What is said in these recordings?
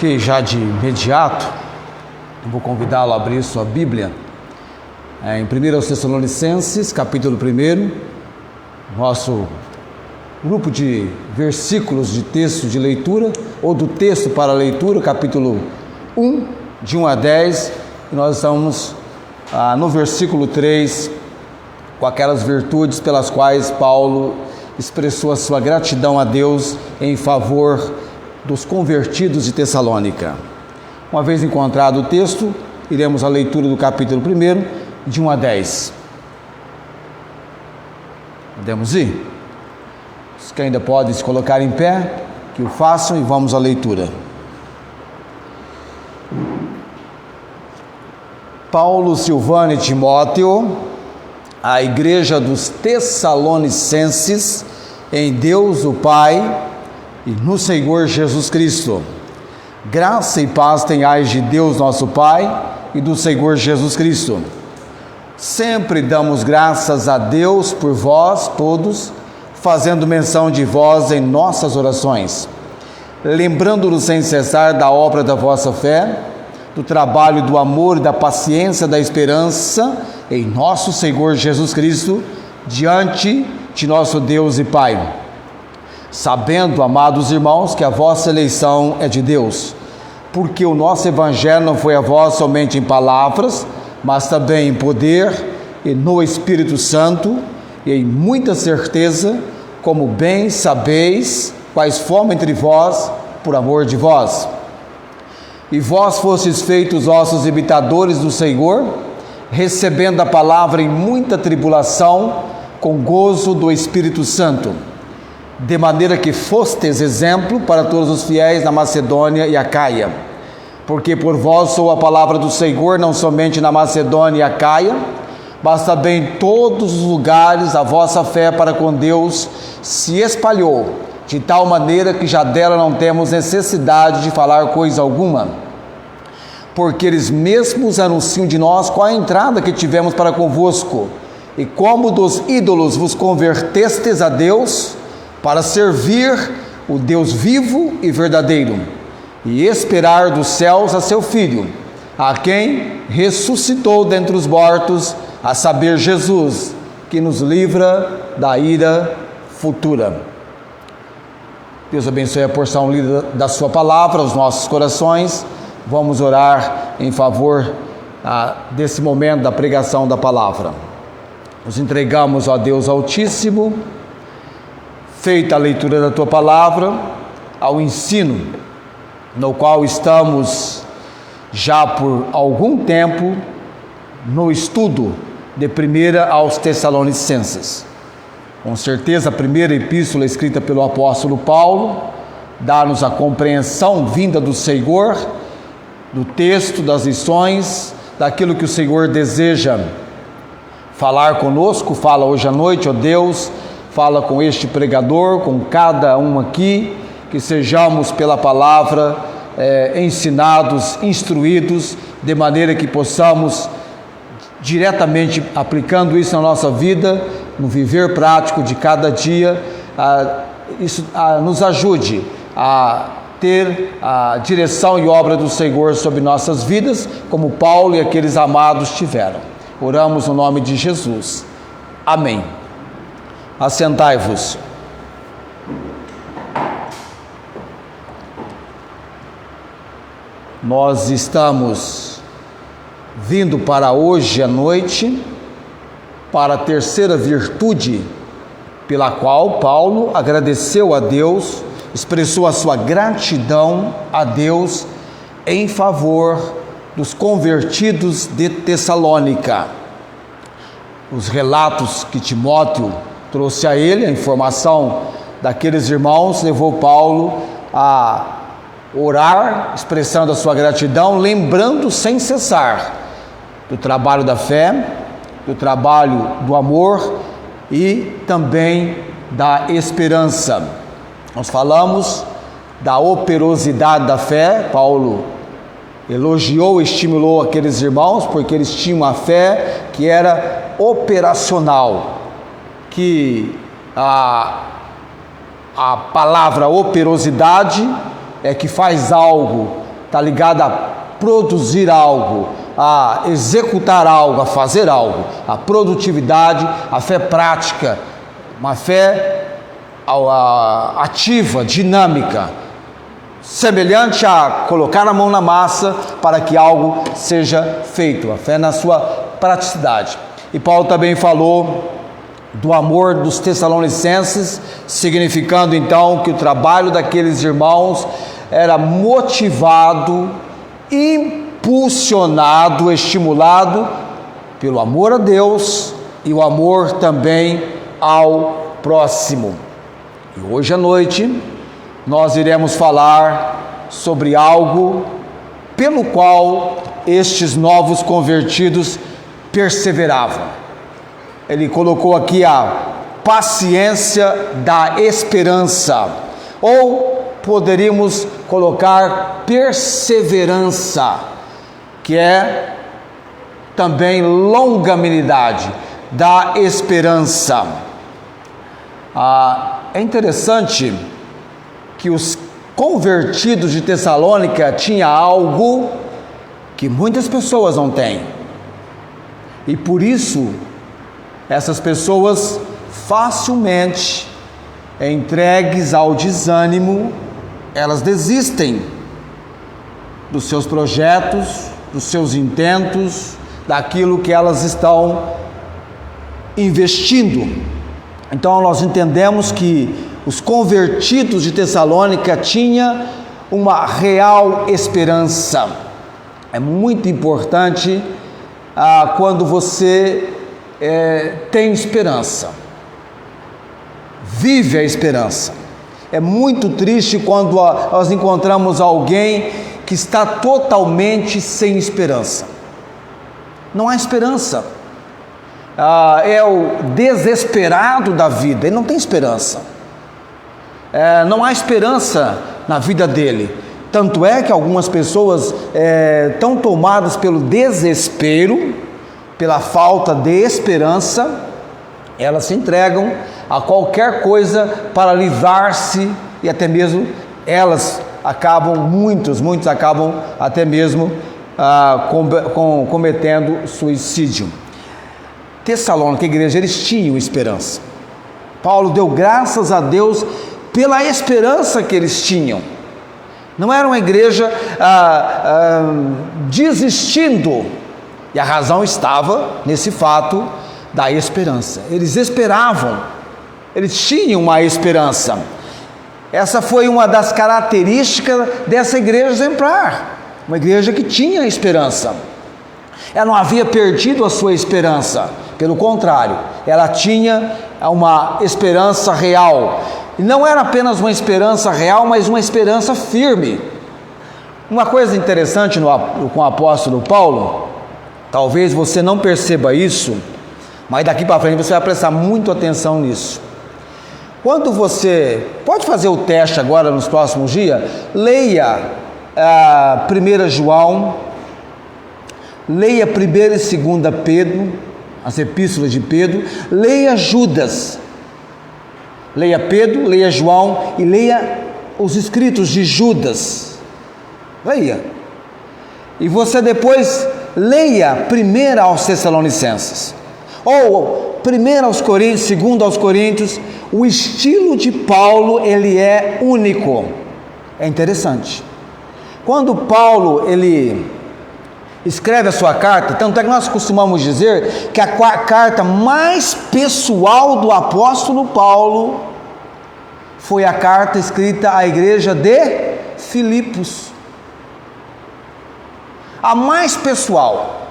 Ok, já de imediato, vou convidá-lo a abrir sua Bíblia em 1 Tessalonicenses, capítulo 1, nosso grupo de versículos de texto de leitura, ou do texto para leitura, capítulo 1, de 1 a 10, e nós estamos no versículo 3, com aquelas virtudes pelas quais Paulo expressou a sua gratidão a Deus em favor dos convertidos de Tessalônica. Uma vez encontrado o texto, iremos à leitura do capítulo 1, de 1 a 10. Podemos ir? Os que ainda podem se colocar em pé, que o façam, e vamos à leitura. Paulo, Silvano e Timóteo, à igreja dos Tessalonicenses, em Deus o Pai e no Senhor Jesus Cristo. Graça e paz tenhais de Deus nosso Pai e do Senhor Jesus Cristo. Sempre damos graças a Deus por vós todos, fazendo menção de vós em nossas orações, lembrando-nos sem cessar da obra da vossa fé, do trabalho, do amor e da paciência, da esperança em nosso Senhor Jesus Cristo, diante de nosso Deus e Pai. Sabendo, amados irmãos, que a vossa eleição é de Deus, porque o nosso evangelho não foi a vós somente em palavras, mas também em poder e no Espírito Santo e em muita certeza, como bem sabeis quais fomos entre vós por amor de vós. E vós fostes feitos vossos imitadores do Senhor, recebendo a palavra em muita tribulação, com gozo do Espírito Santo, de maneira que fostes exemplo para todos os fiéis na Macedônia e Acaia, porque por vós sou a palavra do Senhor, não somente na Macedônia e Acaia, mas também em todos os lugares a vossa fé para com Deus se espalhou, de tal maneira que já dela não temos necessidade de falar coisa alguma, porque eles mesmos anunciam de nós qual a entrada que tivemos para convosco, e como dos ídolos vos convertestes a Deus, para servir o Deus vivo e verdadeiro, e esperar dos céus a seu Filho, a quem ressuscitou dentre os mortos, a saber, Jesus, que nos livra da ira futura. Deus abençoe a porção lida da sua palavra aos nossos corações. Vamos orar em favor desse momento da pregação da palavra. Nos entregamos a Deus Altíssimo, feita a leitura da Tua Palavra, ao ensino, no qual estamos já por algum tempo no estudo de 1 aos Tessalonicenses. Com certeza, a primeira epístola escrita pelo apóstolo Paulo dá-nos a compreensão vinda do Senhor, do texto, das lições, daquilo que o Senhor deseja falar conosco. Fala hoje à noite, ó Deus, fala com este pregador, com cada um aqui, que sejamos pela palavra ensinados, instruídos, de maneira que possamos, diretamente aplicando isso na nossa vida, no viver prático de cada dia, isso nos ajude a ter a direção e obra do Senhor sobre nossas vidas, como Paulo e aqueles amados tiveram. Oramos no nome de Jesus. Amém. Assentai-vos. Nós estamos vindo para hoje à noite para a terceira virtude pela qual Paulo agradeceu a Deus, expressou a sua gratidão a Deus em favor dos convertidos de Tessalônica. Os relatos que Timóteo trouxe a ele, a informação daqueles irmãos, levou Paulo a orar, expressando a sua gratidão, lembrando sem cessar do trabalho da fé, do trabalho do amor e também da esperança. Nós falamos da operosidade da fé. Paulo elogiou e estimulou aqueles irmãos porque eles tinham uma fé que era operacional, que a palavra operosidade é que faz algo está ligada a produzir algo, a executar algo, a fazer algo. A produtividade, a fé prática, uma fé ativa, dinâmica, semelhante a colocar a mão na massa para que algo seja feito, a fé na sua praticidade. E Paulo também falou do amor dos Tessalonicenses, significando então que o trabalho daqueles irmãos era motivado, impulsionado, estimulado pelo amor a Deus e o amor também ao próximo. E hoje à noite nós iremos falar sobre algo pelo qual estes novos convertidos perseveravam. Ele colocou aqui a paciência da esperança, ou poderíamos colocar perseverança, que é também longanimidade da esperança. É interessante que os convertidos de Tessalônica tinham algo que muitas pessoas não têm, e por isso essas pessoas facilmente entregues ao desânimo, elas desistem dos seus projetos, dos seus intentos, daquilo que elas estão investindo. Então nós entendemos que os convertidos de Tessalônica tinham uma real esperança. É muito importante quando você tem esperança, vive a esperança. É muito triste quando nós encontramos alguém que está totalmente sem esperança. Não há esperança. É o desesperado da vida, ele não tem esperança. Não há esperança na vida dele. Tanto é que algumas pessoas estão tomadas pelo desespero, pela falta de esperança, elas se entregam a qualquer coisa para livrar-se, e até mesmo elas acabam, muitos acabam até mesmo cometendo suicídio. Tessalônica, a igreja, eles tinham esperança. Paulo deu graças a Deus pela esperança que eles tinham. Não era uma igreja desistindo, e a razão estava nesse fato da esperança. Eles esperavam, eles tinham uma esperança. Essa foi uma das características dessa igreja exemplar, uma igreja que tinha esperança. Ela não havia perdido a sua esperança, pelo contrário, ela tinha uma esperança real. E não era apenas uma esperança real, mas uma esperança firme. Uma coisa interessante com o apóstolo Paulo, talvez você não perceba isso, mas daqui para frente você vai prestar muito atenção nisso. Quando você pode fazer o teste agora nos próximos dias, leia 1 João, leia 1 e 2 Pedro, as epístolas de Pedro, leia Judas, leia Pedro, leia João e leia os escritos de Judas. Leia. E você depois leia 1 aos Tessalonicenses, ou 1 aos Coríntios, 2 aos Coríntios. O estilo de Paulo, ele é único. É interessante. Quando Paulo, ele escreve a sua carta, tanto é que nós costumamos dizer que a carta mais pessoal do apóstolo Paulo foi a carta escrita à igreja de Filipos. A mais pessoal.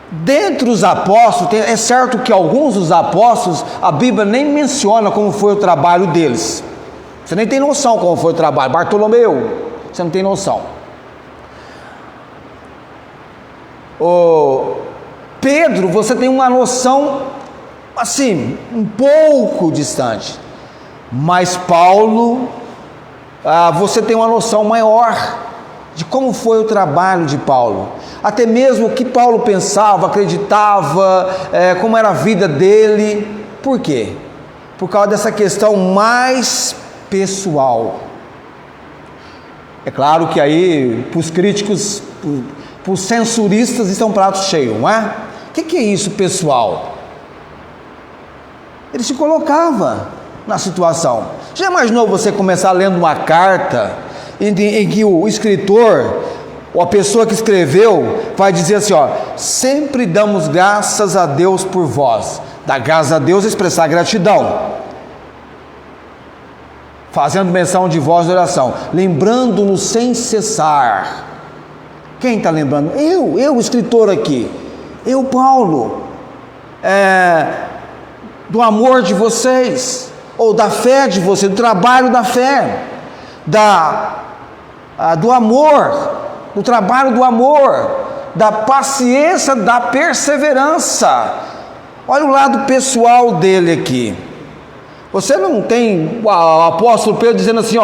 Dentre os apóstolos, é certo que alguns dos apóstolos, a Bíblia nem menciona como foi o trabalho deles. Você nem tem noção como foi o trabalho. Bartolomeu, você não tem noção. Pedro, você tem uma noção, assim, um pouco distante. Mas Paulo, você tem uma noção maior de como foi o trabalho de Paulo, até mesmo o que Paulo pensava, acreditava, como era a vida dele. Por quê? Por causa dessa questão mais pessoal. É claro que aí, para os críticos, para os censuristas, isso é um prato cheio, não é? O que é isso, pessoal? Ele se colocava na situação. Já imaginou você começar lendo uma carta em que o escritor, ou a pessoa que escreveu, vai dizer assim, ó: sempre damos graças a Deus por vós. Dar graças a Deus é expressar gratidão, fazendo menção de voz de oração, lembrando-nos sem cessar. Quem está lembrando? Eu, o escritor aqui, eu, Paulo, do amor de vocês, ou da fé de vocês, do trabalho da fé, do amor, do trabalho do amor, da paciência, da perseverança. Olha o lado pessoal dele aqui. Você não tem o apóstolo Pedro dizendo assim,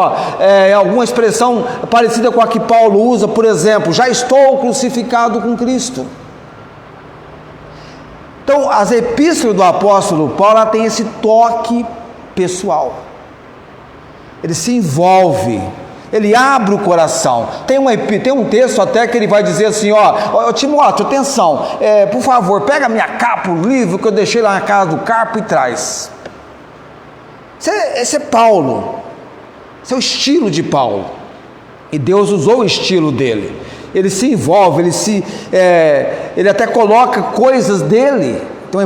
alguma expressão parecida com a que Paulo usa, por exemplo: já estou crucificado com Cristo. Então, as epístolas do apóstolo Paulo, ela tem esse toque pessoal. Ele se envolve, ele abre o coração. Tem um texto até que ele vai dizer assim, Timóteo, atenção, por favor, pega minha capa, o livro que eu deixei lá na casa do Carpo e traz. Esse é Paulo, esse é o estilo de Paulo, e Deus usou o estilo dele. Ele se envolve, ele até coloca coisas dele. Então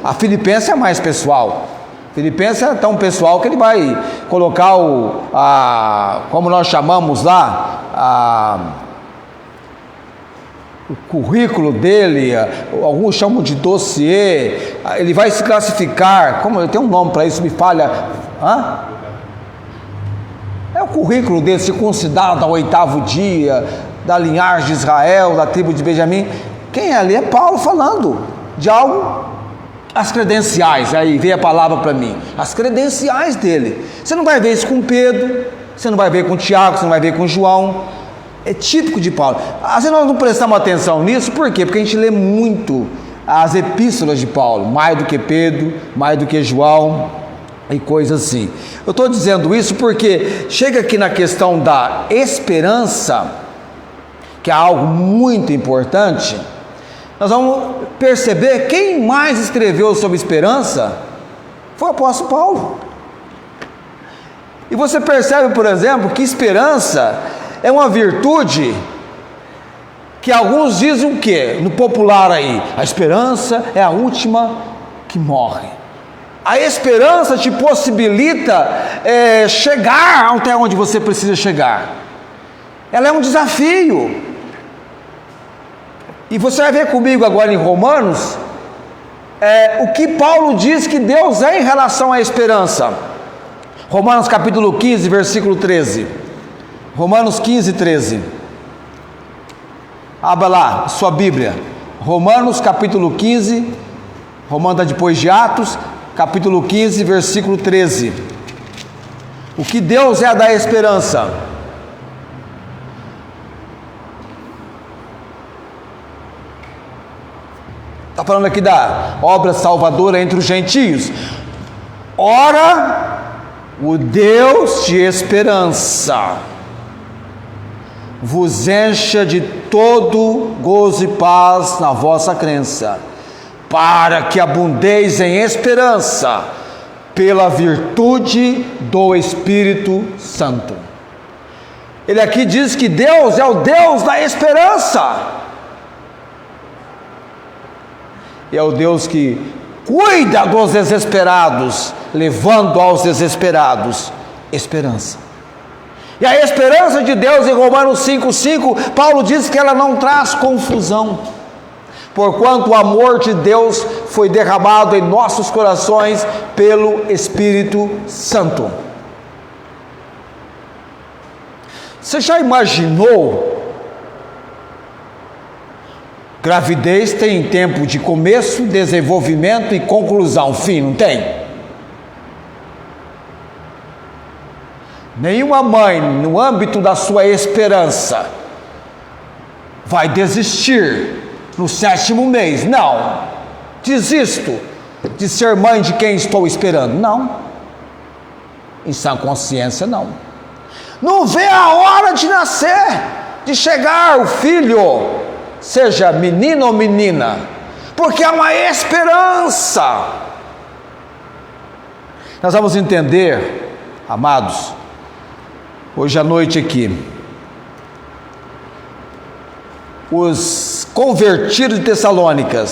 a Filipenses é mais pessoal. Filipenses é tão pessoal que ele vai colocar como nós chamamos lá, o currículo dele, alguns chamam de dossiê. Ele vai se classificar, tem um nome para isso, me falha. É o currículo dele: circuncidado ao 8º dia, da linhagem de Israel, da tribo de Benjamim. Quem é ali? É Paulo falando de algo, as credenciais. Aí veio a palavra para mim, as credenciais dele. Você não vai ver isso com Pedro, você não vai ver com Tiago, você não vai ver com João. É típico de Paulo. Às vezes nós não prestamos atenção nisso. Por quê? Porque a gente lê muito as epístolas de Paulo, mais do que Pedro, mais do que João e coisas assim. Eu estou dizendo isso porque chega aqui na questão da esperança, que é algo muito importante. Nós vamos perceber quem mais escreveu sobre esperança foi o apóstolo Paulo. E você percebe, por exemplo, que esperança é uma virtude que alguns dizem o quê? No popular aí, a esperança é a última que morre. A esperança te possibilita chegar até onde você precisa chegar. Ela é um desafio. E você vai ver comigo agora em Romanos, o que Paulo diz que Deus é em relação à esperança. Romanos capítulo 15, versículo 13. Romanos 15, 13. Abra lá sua Bíblia. Romanos capítulo 15. Romanos depois de Atos, capítulo 15, versículo 13. O que Deus é a da esperança. Está falando aqui da obra salvadora entre os gentios. Ora, o Deus de esperança vos encha de todo gozo e paz na vossa crença, para que abundeis em esperança pela virtude do Espírito Santo. Ele aqui diz que Deus é o Deus da esperança. É o Deus que cuida dos desesperados, levando aos desesperados esperança. E a esperança de Deus, em Romanos 5,5, Paulo diz que ela não traz confusão, porquanto o amor de Deus foi derramado em nossos corações pelo Espírito Santo. Você já imaginou? Gravidez tem tempo de começo, desenvolvimento e conclusão, fim, não tem? Nenhuma mãe, no âmbito da sua esperança, vai desistir no 7º mês. Não, desisto de ser mãe de quem estou esperando. Não, em sã consciência não. não vê a hora de nascer, de chegar o filho, seja menino ou menina, porque há uma esperança. Nós vamos entender, amados, hoje à noite aqui, os convertidos de Tessalônica,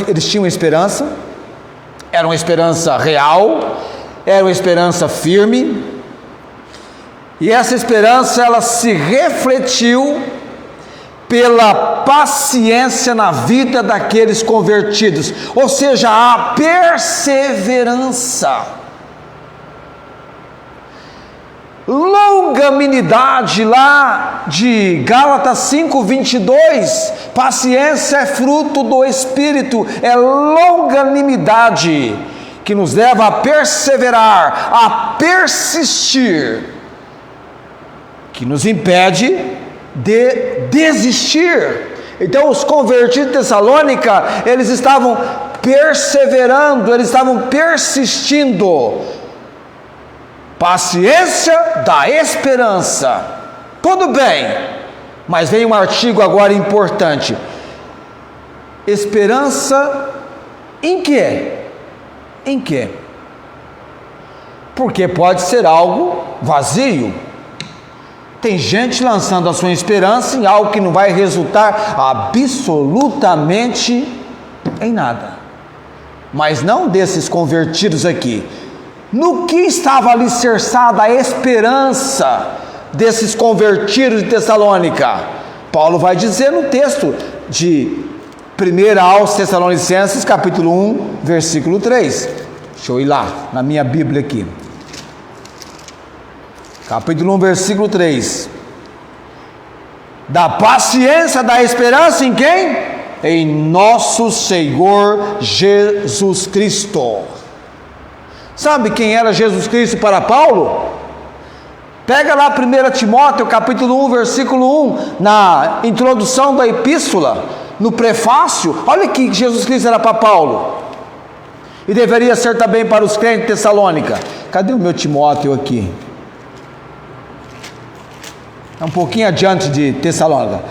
eles tinham esperança, era uma esperança real, era uma esperança firme, e essa esperança ela se refletiu pela paciência na vida daqueles convertidos, ou seja, a perseverança, longanimidade, lá de Gálatas 5:22, paciência é fruto do Espírito, é longanimidade que nos leva a perseverar, a persistir, que nos impede de desistir. Então os convertidos de Tessalônica, eles estavam perseverando, eles estavam persistindo, paciência da esperança. Tudo bem, mas vem um artigo agora importante: esperança em quê? Em quê? Porque pode ser algo vazio. Tem gente lançando a sua esperança em algo que não vai resultar absolutamente em nada. Mas não desses convertidos aqui. No que estava alicerçada a esperança desses convertidos de Tessalônica? Paulo vai dizer no texto de 1 aos Tessalonicenses, capítulo 1, versículo 3. Deixa eu ir lá, na minha Bíblia aqui. Capítulo 1, versículo 3. Da paciência, da esperança em quem? Em nosso Senhor Jesus Cristo. Sabe quem era Jesus Cristo para Paulo? Pega lá 1 Timóteo, capítulo 1, versículo 1, na introdução da epístola, no prefácio, olha que Jesus Cristo era para Paulo, e deveria ser também para os crentes de Tessalônica. Cadê o meu Timóteo aqui? É um pouquinho adiante de Tessalônica.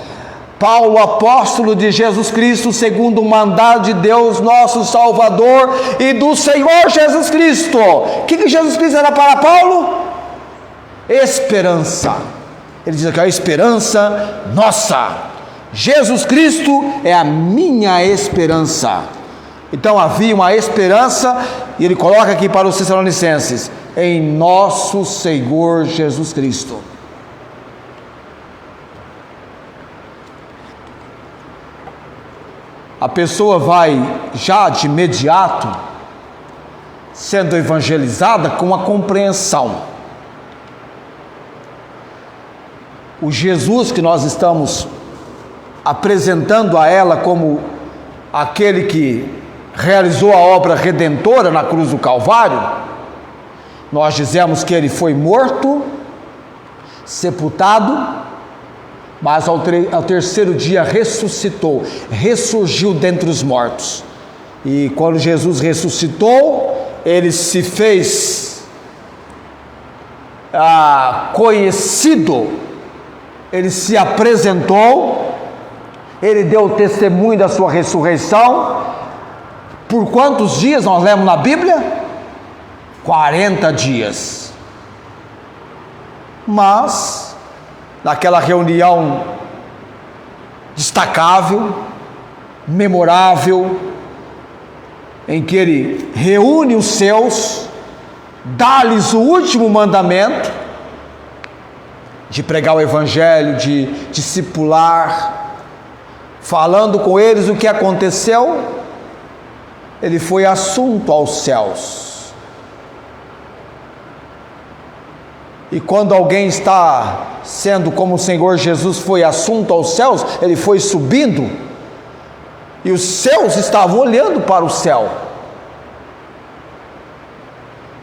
Paulo, apóstolo de Jesus Cristo, segundo o mandado de Deus, nosso Salvador, e do Senhor Jesus Cristo. O que Jesus Cristo era para Paulo? Esperança. Ele diz aqui, a esperança nossa. Jesus Cristo é a minha esperança. Então havia uma esperança, e ele coloca aqui para os Tessalonicenses, em nosso Senhor Jesus Cristo. A pessoa vai já de imediato sendo evangelizada com a compreensão. O Jesus que nós estamos apresentando a ela como aquele que realizou a obra redentora na cruz do Calvário, nós dizemos que ele foi morto, sepultado, mas ao terceiro dia ressuscitou, ressurgiu dentre os mortos. E quando Jesus ressuscitou, ele se fez conhecido, ele se apresentou, ele deu testemunho da sua ressurreição. Por quantos dias nós lemos na Bíblia? 40 dias. Mas naquela reunião destacável, memorável, em que ele reúne os seus, dá-lhes o último mandamento de pregar o evangelho, de discipular, falando com eles o que aconteceu, ele foi assunto aos céus. E quando alguém está sendo como o Senhor Jesus foi assunto aos céus, ele foi subindo, e os céus estavam olhando para o céu.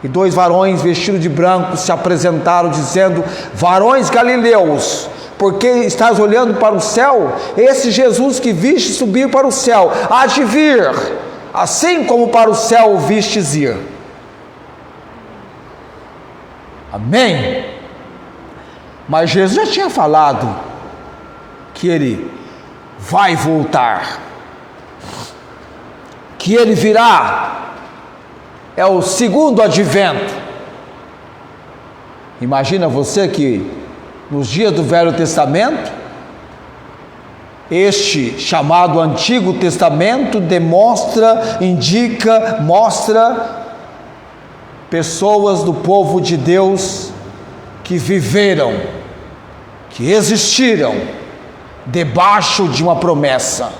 E 2 varões vestidos de branco se apresentaram, dizendo: varões galileus, por que estás olhando para o céu? Esse Jesus que viste subir para o céu, há de vir, assim como para o céu o vistes ir. Amém? Mas Jesus já tinha falado que Ele vai voltar, que Ele virá, é o segundo advento. Imagina você que nos dias do Velho Testamento, este chamado Antigo Testamento mostra pessoas do povo de Deus que viveram, que existiram debaixo de uma promessa,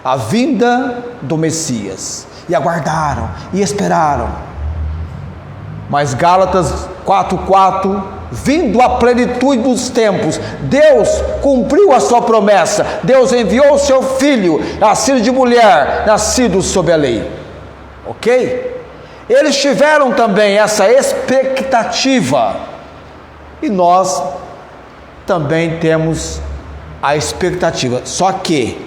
a vinda do Messias, e aguardaram e esperaram. Mas Gálatas 4:4, vindo a plenitude dos tempos, Deus cumpriu a sua promessa. Deus enviou o seu filho, nascido de mulher, nascido sob a lei. Ok? Eles tiveram também essa expectativa, e nós também temos a expectativa, só que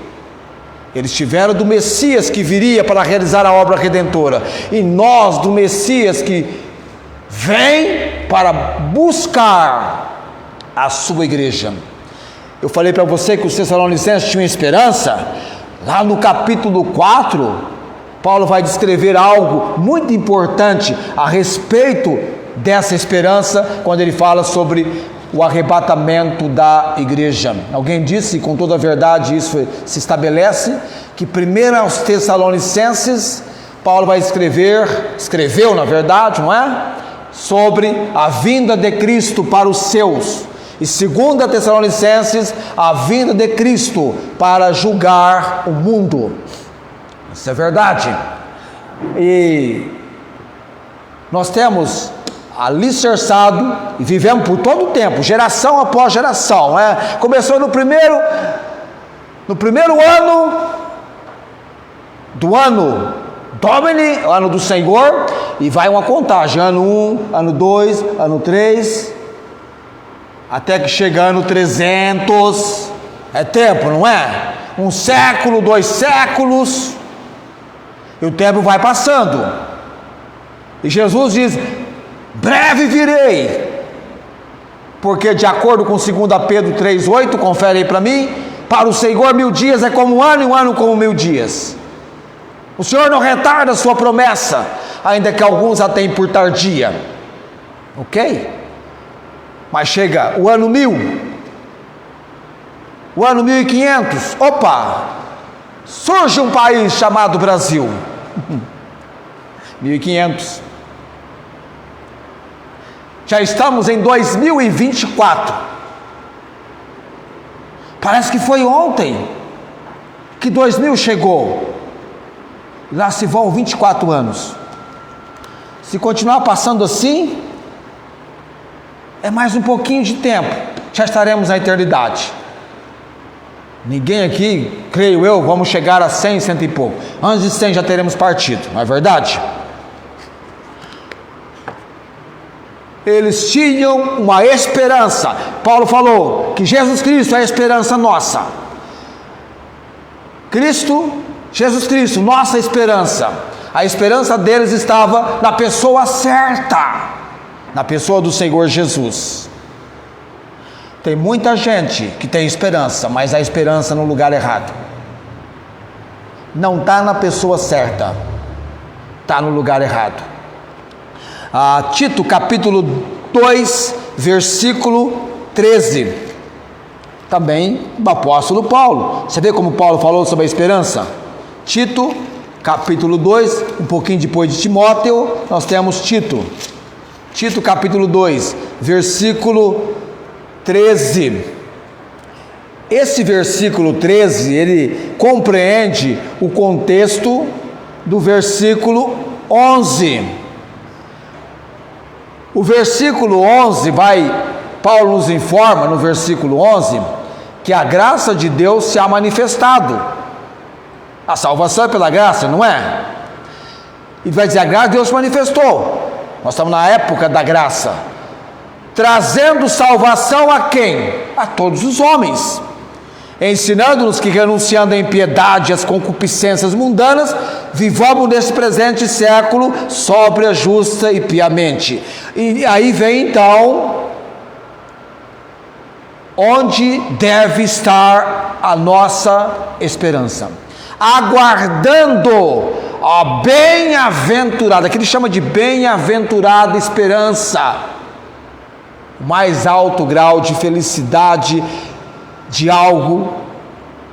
eles tiveram do Messias que viria para realizar a obra redentora, e nós do Messias que vem para buscar a sua igreja. Eu falei para você que os Tessalonicenses tinham esperança. Lá no capítulo 4, Paulo vai descrever algo muito importante a respeito dessa esperança, quando ele fala sobre o arrebatamento da igreja. Alguém disse, com toda a verdade isso se estabelece, que primeiro aos Tessalonicenses, Paulo vai escreveu na verdade, não é? Sobre a vinda de Cristo para os seus, e segunda Tessalonicenses, a vinda de Cristo para julgar o mundo. Isso é verdade. E nós temos alicerçado e vivemos por todo o tempo, geração após geração, né? Começou no primeiro ano do ano Domini, ano do Senhor, e vai uma contagem, ano 1, ano 2, ano 3, até que chega ano 300, é tempo, não é? 1 século, 2 séculos, e o tempo vai passando, e Jesus diz, breve virei, porque de acordo com 2 Pedro 3,8, confere aí para mim, para o Senhor 1000 dias é como um ano, e um ano como 1000 dias. O Senhor não retarda a sua promessa, ainda que alguns a tenham por tardia, ok? Mas chega o ano 1000, o ano 1500, opa, surge um país chamado Brasil, 1500, já estamos em 2024, parece que foi ontem que 2000 chegou, lá se vão 24 anos, se continuar passando assim, é mais um pouquinho de tempo, já estaremos na eternidade. Ninguém aqui, creio eu, vamos chegar a 100, 100 e pouco, antes de 100 já teremos partido, não é verdade? Eles tinham uma esperança. Paulo falou que Jesus Cristo é a esperança nossa. Jesus Cristo, nossa esperança. A esperança deles estava na pessoa certa, na pessoa do Senhor Jesus. Tem muita gente que tem esperança, mas a esperança no lugar errado. Não está na pessoa certa, está no lugar errado. Tito capítulo 2, versículo 13, também do apóstolo Paulo. Você vê como Paulo falou sobre a esperança? Tito capítulo 2, um pouquinho depois de Timóteo, nós temos Tito capítulo 2, versículo 13. Esse versículo 13, ele compreende o contexto do versículo 11. O versículo 11 Paulo nos informa no versículo 11, que a graça de Deus se ha manifestado. A salvação é pela graça, não é? E vai dizer, a graça de Deus se manifestou. Nós estamos na época da graça. Trazendo salvação a quem? A todos os homens. ensinando-nos que, renunciando à impiedade e às concupiscências mundanas, vivamos neste presente século sóbria, justa e piamente. E aí vem então onde deve estar a nossa esperança, aguardando a bem-aventurada, que ele chama de bem-aventurada esperança, o mais alto grau de felicidade de algo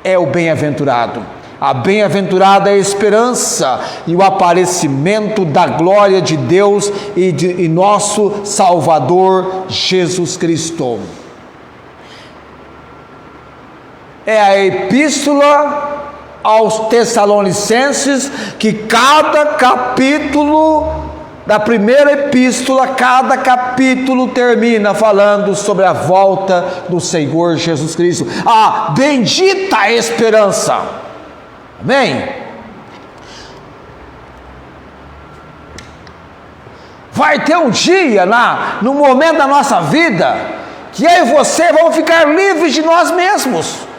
é o bem-aventurado. A bem-aventurada esperança e o aparecimento da glória de Deus e nosso Salvador Jesus Cristo. É a epístola aos Tessalonicenses, que cada capítulo da primeira epístola, cada capítulo termina falando sobre a volta do Senhor Jesus Cristo, a bendita esperança. Amém? Vai ter um dia, no momento da nossa vida, que eu e você vamos ficar livres de nós mesmos.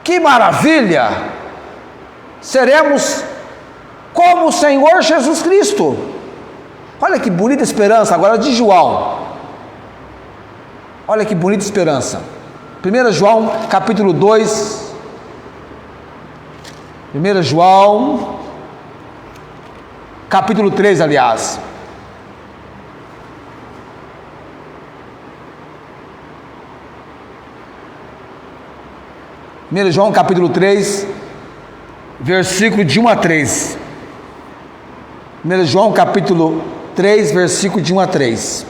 Que maravilha! Seremos como o Senhor Jesus Cristo. Olha que bonita esperança. Agora de João. Olha que bonita esperança. 1 João capítulo 2. 1 João capítulo 3, aliás. João capítulo 3, versículo de 1 a 3. 1 João capítulo 3, versículo de 1 a 3.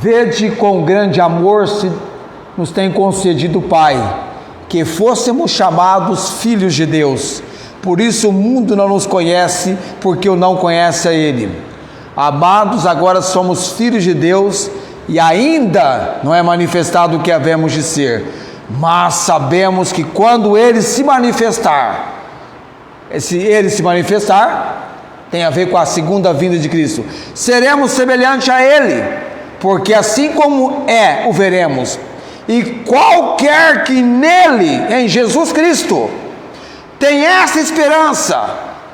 Vede quão grande amor nos tem concedido o Pai, que fôssemos chamados filhos de Deus. Por isso o mundo não nos conhece, porque o não conhece a Ele. Amados, agora somos filhos de Deus, e ainda não é manifestado o que havemos de ser. Mas sabemos que quando Ele se manifestar, tem a ver com a segunda vinda de Cristo, seremos semelhantes a Ele, porque assim como o veremos. E qualquer que nele, em Jesus Cristo, tem essa esperança,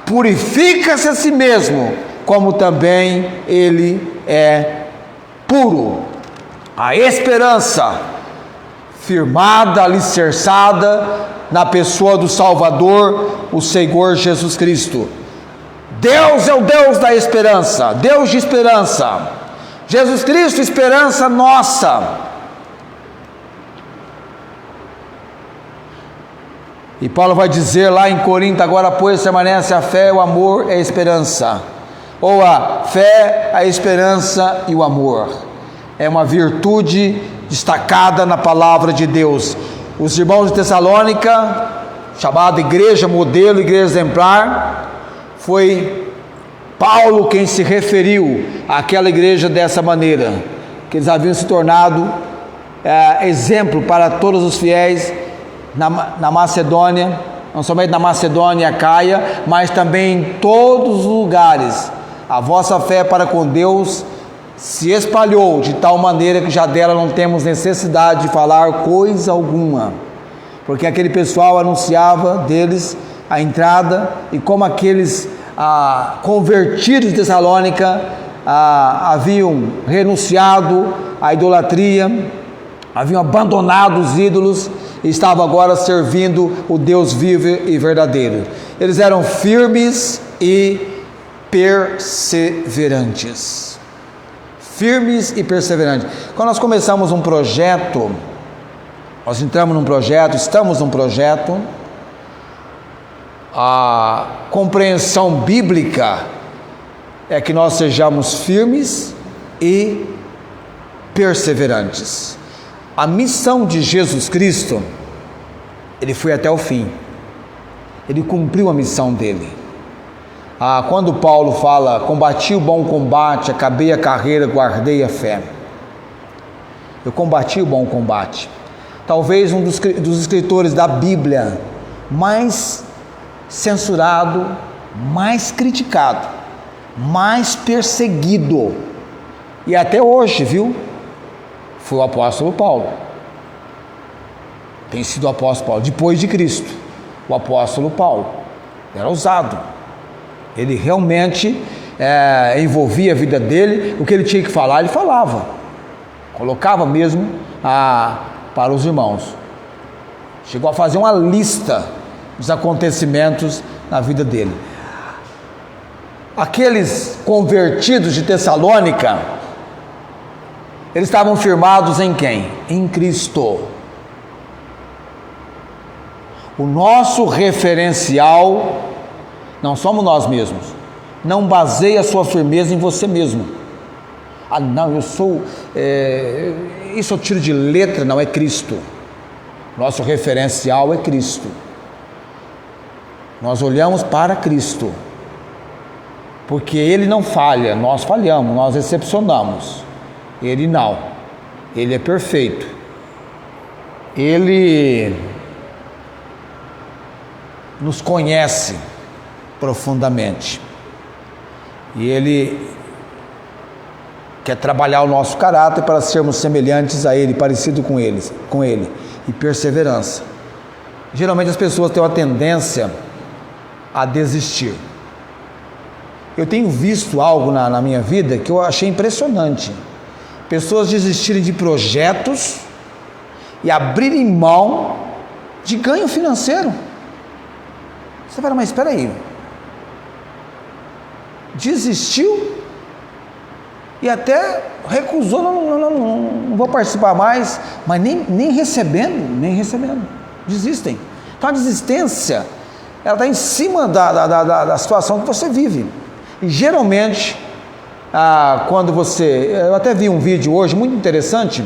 purifica-se a si mesmo, como também Ele é puro. A esperança firmada, alicerçada na pessoa do Salvador, o Senhor Jesus Cristo. Deus é o Deus da esperança, Deus de esperança. Jesus Cristo, esperança nossa. E Paulo vai dizer lá em Corinto: agora pois permanece a fé, o amor e a esperança. Ou a fé, a esperança e o amor. É uma virtude destacada na palavra de Deus. Os irmãos de Tessalônica, chamada igreja modelo, igreja exemplar, foi Paulo quem se referiu àquela igreja dessa maneira, que eles haviam se tornado exemplo para todos os fiéis na Macedônia, não somente na Macedônia e Acaia, mas também em todos os lugares. A vossa fé para com Deus se espalhou de tal maneira que já dela não temos necessidade de falar coisa alguma, porque aquele pessoal anunciava deles a entrada, e como aqueles convertidos de Tessalônica haviam renunciado à idolatria, haviam abandonado os ídolos e estavam agora servindo o Deus vivo e verdadeiro. Eles eram firmes e perseverantes. Firmes e perseverantes. Quando nós começamos um projeto, nós entramos num projeto, estamos num projeto, a compreensão bíblica é que nós sejamos firmes e perseverantes. A missão de Jesus Cristo, Ele foi até o fim, Ele cumpriu a missão dele. Quando Paulo fala: combati o bom combate, acabei a carreira, guardei a fé. Eu combati o bom combate. Talvez um dos escritores da Bíblia mais censurado, mais criticado, mais perseguido, e até hoje, viu? Foi o apóstolo Paulo. tem sido o apóstolo Paulo. Depois de Cristo, o apóstolo Paulo era ousado. Ele realmente envolvia a vida dele, o que ele tinha que falar, ele falava. Colocava mesmo para os irmãos. Chegou a fazer uma lista dos acontecimentos na vida dele. Aqueles convertidos de Tessalônica, eles estavam firmados em quem? Em Cristo. O nosso referencial não somos nós mesmos. Não baseie a sua firmeza em você mesmo. Ah, não, eu sou... isso eu tiro de letra, não, é Cristo. Nosso referencial é Cristo. Nós olhamos para Cristo. Porque Ele não falha, nós falhamos, nós decepcionamos. Ele não. Ele é perfeito. Ele nos conhece profundamente. E Ele quer trabalhar o nosso caráter para sermos semelhantes a Ele, parecido com Ele. E perseverança. Geralmente as pessoas têm uma tendência a desistir. Eu tenho visto algo na minha vida que eu achei impressionante. Pessoas desistirem de projetos e abrirem mão de ganho financeiro. Você fala, mas espera aí. Desistiu e até recusou, não vou participar mais, mas nem recebendo, desistem. Então a desistência, ela está em cima da situação que você vive. E geralmente, quando eu até vi um vídeo hoje muito interessante,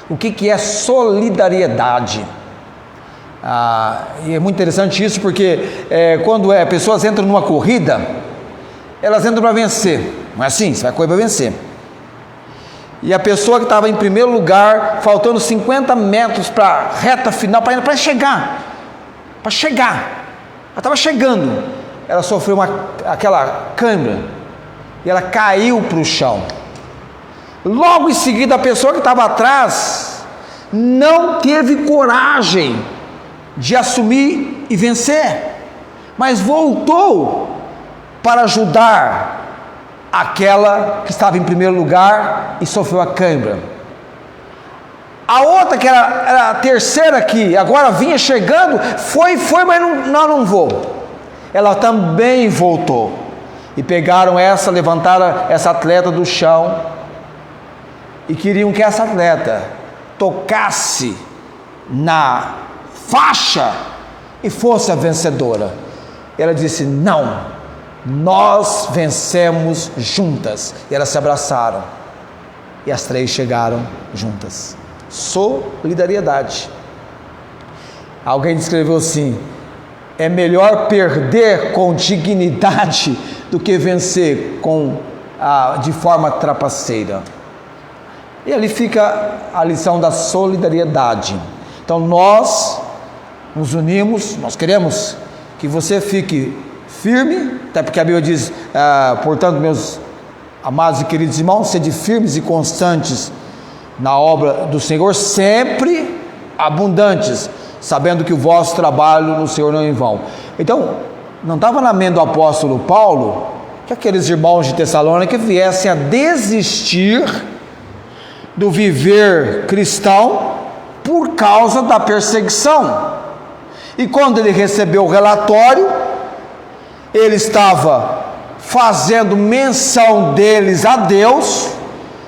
o que é solidariedade. E é muito interessante isso, porque quando pessoas entram numa corrida, elas entram para vencer, não é assim? Você vai correr para vencer. E a pessoa que estava em primeiro lugar, faltando 50 metros para a reta final, para chegar, ela estava chegando, ela sofreu aquela câimbra, e ela caiu para o chão. Logo em seguida, a pessoa que estava atrás, não teve coragem de assumir e vencer, mas voltou para ajudar aquela que estava em primeiro lugar e sofreu a câimbra. A outra, que era a terceira, que agora vinha chegando, foi, mas não vou. Ela também voltou. E pegaram levantaram essa atleta do chão e queriam que essa atleta tocasse na faixa e fosse a vencedora. Ela disse, não, nós vencemos juntas. E elas se abraçaram e as três chegaram juntas. Solidariedade. Alguém descreveu assim: é melhor perder com dignidade do que vencer de forma trapaceira. E ali fica a lição da solidariedade. Então nós nos unimos, nós queremos que você fique firme, até porque a Bíblia diz, portanto, meus amados e queridos irmãos, sede firmes e constantes na obra do Senhor, sempre abundantes, sabendo que o vosso trabalho no Senhor não é em vão. Então, não estava na mente do apóstolo Paulo que aqueles irmãos de Tessalônica viessem a desistir do viver cristão por causa da perseguição. E quando ele recebeu o relatório, ele estava fazendo menção deles a Deus,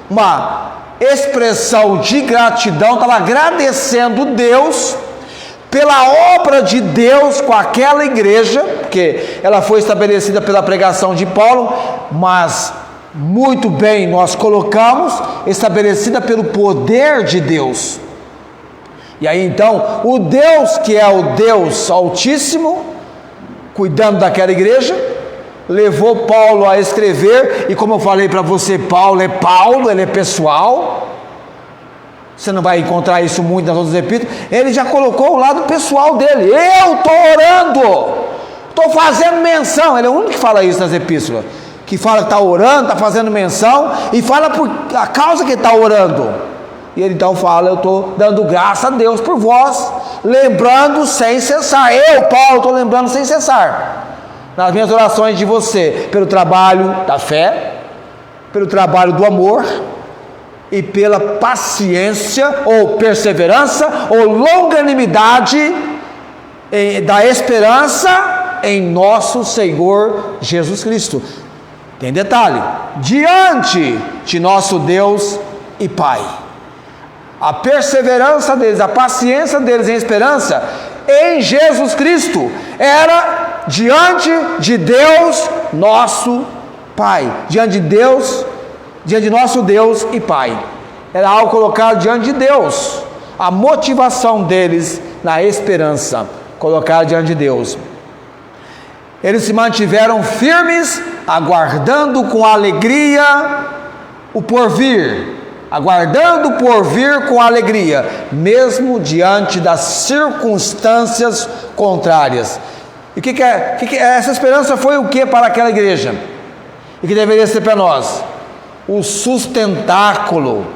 uma expressão de gratidão, estava agradecendo Deus pela obra de Deus com aquela igreja, porque ela foi estabelecida pela pregação de Paulo, mas muito bem nós colocamos, estabelecida pelo poder de Deus. E aí então, o Deus que é o Deus Altíssimo, cuidando daquela igreja, levou Paulo a escrever, e como eu falei para você, Paulo, ele é pessoal, você não vai encontrar isso muito nas outras epístolas, ele já colocou o lado pessoal dele, eu estou orando, estou fazendo menção, ele é o único que fala isso nas epístolas, que fala que está orando, está fazendo menção, e fala por a causa que ele está orando, e ele então fala, eu estou dando graça a Deus por vós, lembrando sem cessar. Eu, Paulo, estou lembrando sem cessar. Nas minhas orações de você, pelo trabalho da fé, pelo trabalho do amor e pela paciência ou perseverança ou longanimidade da esperança em nosso Senhor Jesus Cristo. Tem detalhe: diante de nosso Deus e Pai. A perseverança deles, a paciência deles em esperança em Jesus Cristo era diante de Deus nosso Pai, diante de nosso Deus e Pai. Era algo colocado diante de Deus. A motivação deles na esperança, colocada diante de Deus. Eles se mantiveram firmes, aguardando com alegria o porvir. Aguardando o porvir com alegria, mesmo diante das circunstâncias contrárias. E essa esperança foi o que para aquela igreja? E que deveria ser para nós? O sustentáculo,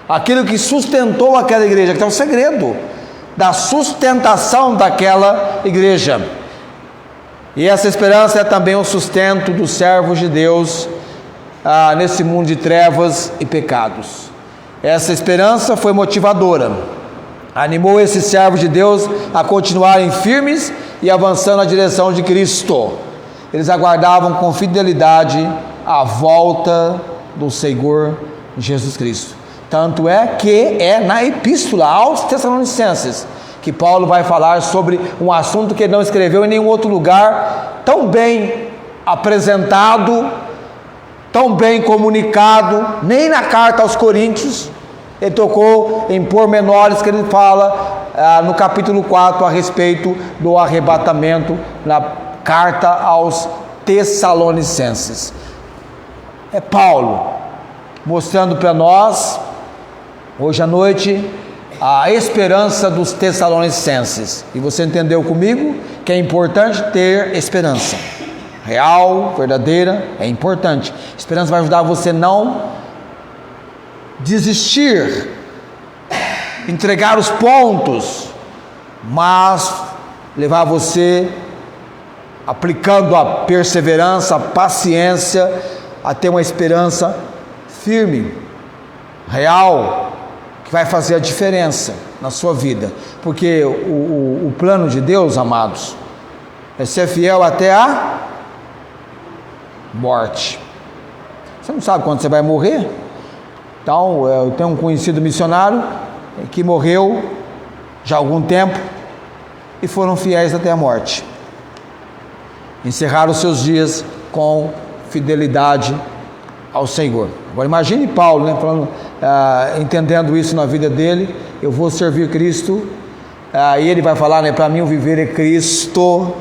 aquilo que sustentou aquela igreja, que é o segredo da sustentação daquela igreja. E essa esperança é também o sustento dos servos de Deus nesse mundo de trevas e pecados. Essa esperança foi motivadora, animou esses servos de Deus a continuarem firmes e avançando na direção de Cristo. Eles aguardavam com fidelidade a volta do Senhor Jesus Cristo. Tanto é que é na epístola aos Tessalonicenses que Paulo vai falar sobre um assunto que ele não escreveu em nenhum outro lugar, tão bem apresentado, tão bem comunicado, nem na carta aos Coríntios. Ele tocou em pormenores que ele fala no capítulo 4 a respeito do arrebatamento, na carta aos Tessalonicenses. É Paulo mostrando para nós, hoje à noite, a esperança dos Tessalonicenses. E você entendeu comigo que é importante ter esperança. Real, verdadeira, é importante. Esperança vai ajudar você a não desistir, entregar os pontos, mas levar você, aplicando a perseverança, a paciência, a ter uma esperança firme, real, que vai fazer a diferença na sua vida. Porque o plano de Deus, amados, é ser fiel até a morte. Você não sabe quando você vai morrer? Então, eu tenho um conhecido missionário que morreu já há algum tempo e foram fiéis até a morte. Encerraram os seus dias com fidelidade ao Senhor. Agora imagine Paulo, né, falando, entendendo isso na vida dele: eu vou servir Cristo, e ele vai falar, né, para mim o viver é Cristo.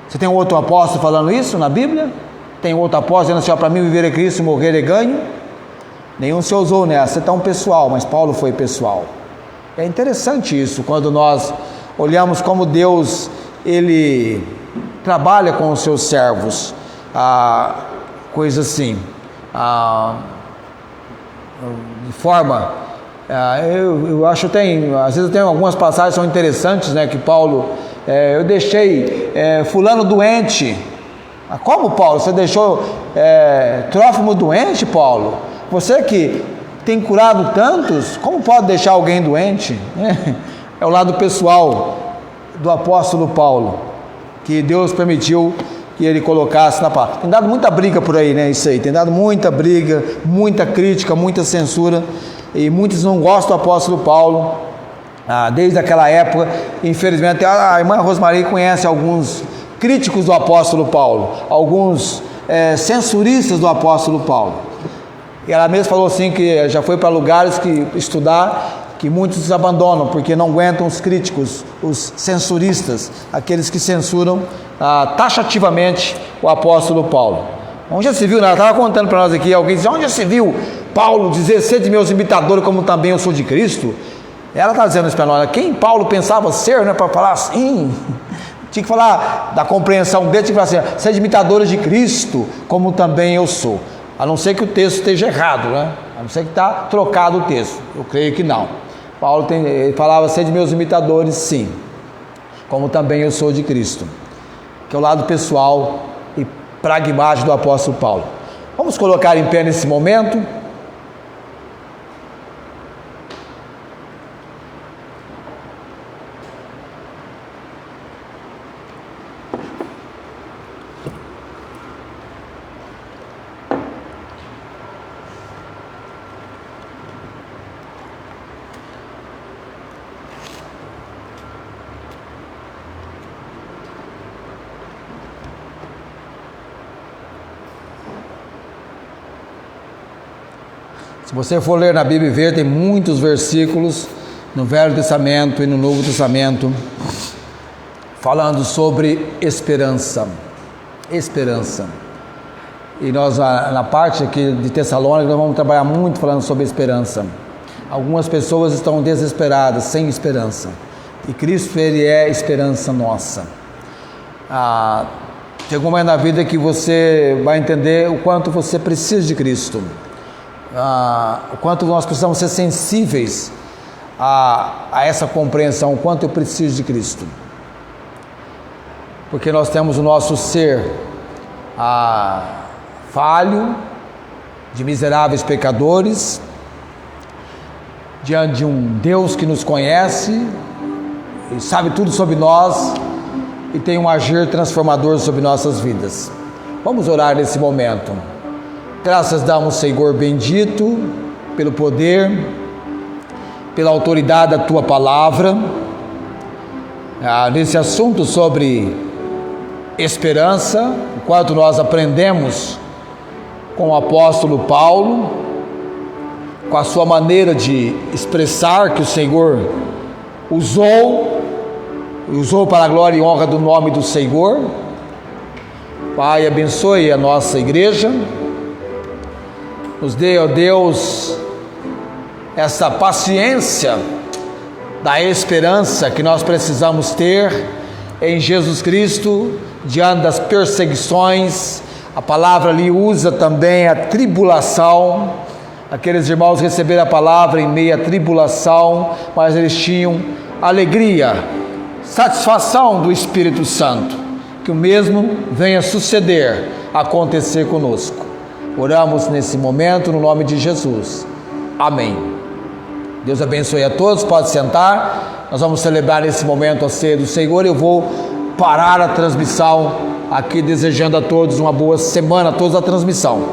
Você tem um outro apóstolo falando isso na Bíblia? Tem outro apóstolo dizendo assim: para mim o viver é Cristo, morrer é ganho? Nenhum se ousou nessa, é tão pessoal, mas Paulo foi pessoal. É interessante isso, quando nós olhamos como Deus, Ele trabalha com os seus servos, coisa assim, de forma, eu acho que às vezes eu tenho algumas passagens que são interessantes, né, que Paulo, eu deixei fulano doente. Como, Paulo? Você deixou Trófimo doente, Paulo? Você que tem curado tantos, como pode deixar alguém doente? É o lado pessoal do apóstolo Paulo, que Deus permitiu que ele colocasse na palavra. Tem dado muita briga por aí, né? Isso aí, tem dado muita briga, muita crítica, muita censura, e muitos não gostam do apóstolo Paulo. Desde aquela época, infelizmente, a irmã Rosmarie conhece alguns críticos do apóstolo Paulo, alguns censuristas do apóstolo Paulo. E ela mesma falou assim, que já foi para lugares que estudar, que muitos abandonam, porque não aguentam os críticos, os censuristas, aqueles que censuram taxativamente o apóstolo Paulo. Onde já se viu, né? Ela estava contando para nós aqui, alguém disse: onde já se viu Paulo dizer: sede meus imitadores, como também eu sou de Cristo? Ela está dizendo isso para nós: quem Paulo pensava ser, né, para falar assim? Tinha que falar da compreensão dele, tinha que falar assim: sede imitadores de Cristo, como também eu sou. A não ser que o texto esteja errado, né? A não ser que está trocado o texto. Eu creio que não. Paulo ele falava: sede meus imitadores, sim, como também eu sou de Cristo, que é o lado pessoal e pragmático do apóstolo Paulo. Vamos colocar em pé nesse momento. Se você for ler na Bíblia e ver, tem muitos versículos no Velho Testamento e no Novo Testamento falando sobre esperança. Esperança. E nós, na parte aqui de Tessalônica, nós vamos trabalhar muito falando sobre esperança. Algumas pessoas estão desesperadas, sem esperança. E Cristo, Ele é esperança nossa. Chega um momento na vida que você vai entender o quanto você precisa de Cristo. O quanto nós precisamos ser sensíveis a essa compreensão, o quanto eu preciso de Cristo, porque nós temos o nosso ser falho, de miseráveis pecadores, diante de um Deus que nos conhece e sabe tudo sobre nós e tem um agir transformador sobre nossas vidas. Vamos orar nesse momento. Graças damos, Senhor bendito, pelo poder, pela autoridade da Tua palavra, nesse assunto sobre esperança, enquanto nós aprendemos com o apóstolo Paulo, com a sua maneira de expressar que o Senhor usou para a glória e honra do nome do Senhor. Pai, abençoe a nossa igreja. Nos dê, ó Deus, essa paciência da esperança que nós precisamos ter em Jesus Cristo, diante das perseguições. A palavra ali usa também a tribulação. Aqueles irmãos receberam a palavra em meio à tribulação, mas eles tinham alegria, satisfação do Espírito Santo. Que o mesmo venha suceder, acontecer conosco. Oramos nesse momento no nome de Jesus. Amém. Deus abençoe a todos. Pode sentar. Nós vamos celebrar nesse momento a ceia do Senhor. Eu vou parar a transmissão aqui, desejando a todos uma boa semana, a todos a transmissão.